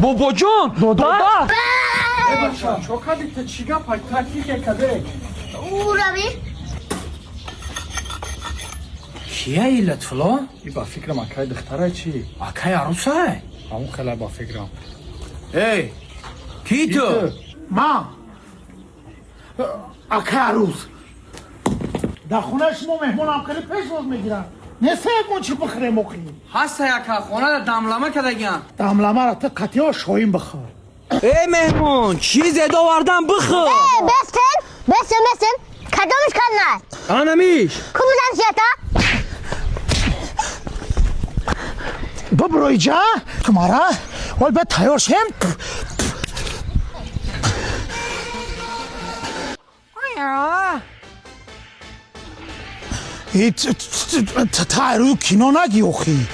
بابا جان دادا بچه چوکا دیگه چیگا پای تاکیه کده او روی کیه ای لطفلا؟ ای با فکرم اکای دختره چی؟ اکای عروسه همون خیلی با فکرم ای کی تو؟ ما اکه عروس در خونه شما مهمون خیلی پیش باز میگیرن نسه یک چی بخره مقیم هسته یکا خونه در دملمه کدگیم دملمه را تا قطعه ها شایم بخور ای مهمون چیز داوردن بخور بستن کدومش کن نه آنمیش کدوم زنسیتا ببروی جا کمارا ول به تیار شم تایرو کینو نگی اوخی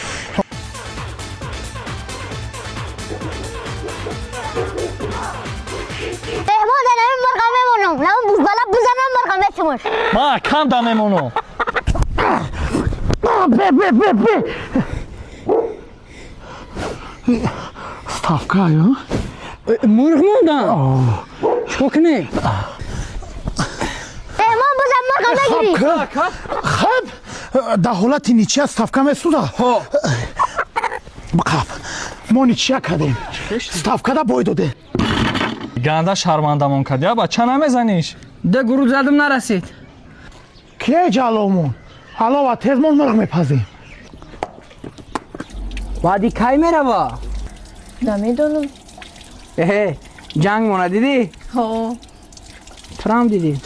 مهمون در نمی مرغا میمونم نمون بوز بالا بزنم مرغا میشموش ما کم دممونو به ستافکا یا مرغ موندن چکو کنی؟ مهمون بزن مرغا بگیری خب در حالت نیچه از ستافکا میسوزه بقب ما نیچه کردیم ستافکا دا بای داده گنده شرمندمون کرد یا بچه نمیزنیش ده گروه زدم نرسید که جلومون علاوه تزمون مرغ میپزیم وادی کی میره با؟ نمیدونم جنگ مونه دیدی؟ ها تو هم دیدی؟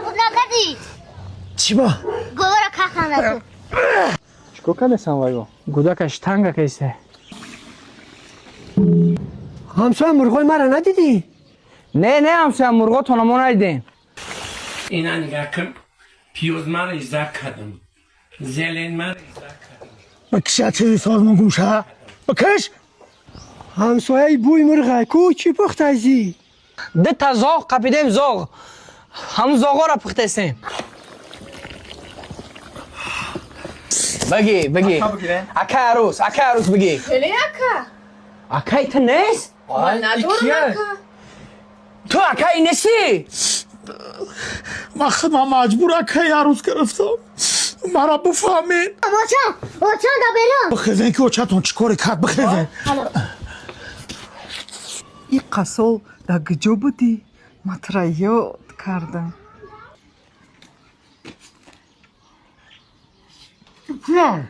بود نکدی چی با؟ گوه را کخنده چکو کنه سنوایو؟ گودکش تنگه کیسه همسایه مرغای مرا ندیدی؟ نه همسایه مرغا تو نمو ندیدیم اینا نگاه کن پیوز مرا ازده کردم زلین مرا ازده کردم بکشه چیزی سازمان گوشه بکش همسایه بوی مرغای کو چی پخت ازی؟ ده تا زاغ قپیدیم زاغ همون زاغا را پختیسیم بگی اکا عروس بگی خیلی اکا اکا ایتا نیست؟ من ندارم اکا تو اکا ای نیستی؟ من خودم مجبور اکه عروس گرفتم مرا بفهمین اوچان دا برم بخیزین که اوچتون چیکاری کرد بخیزین این قصال در گجا بودی؟ من ترا یاد کردم نه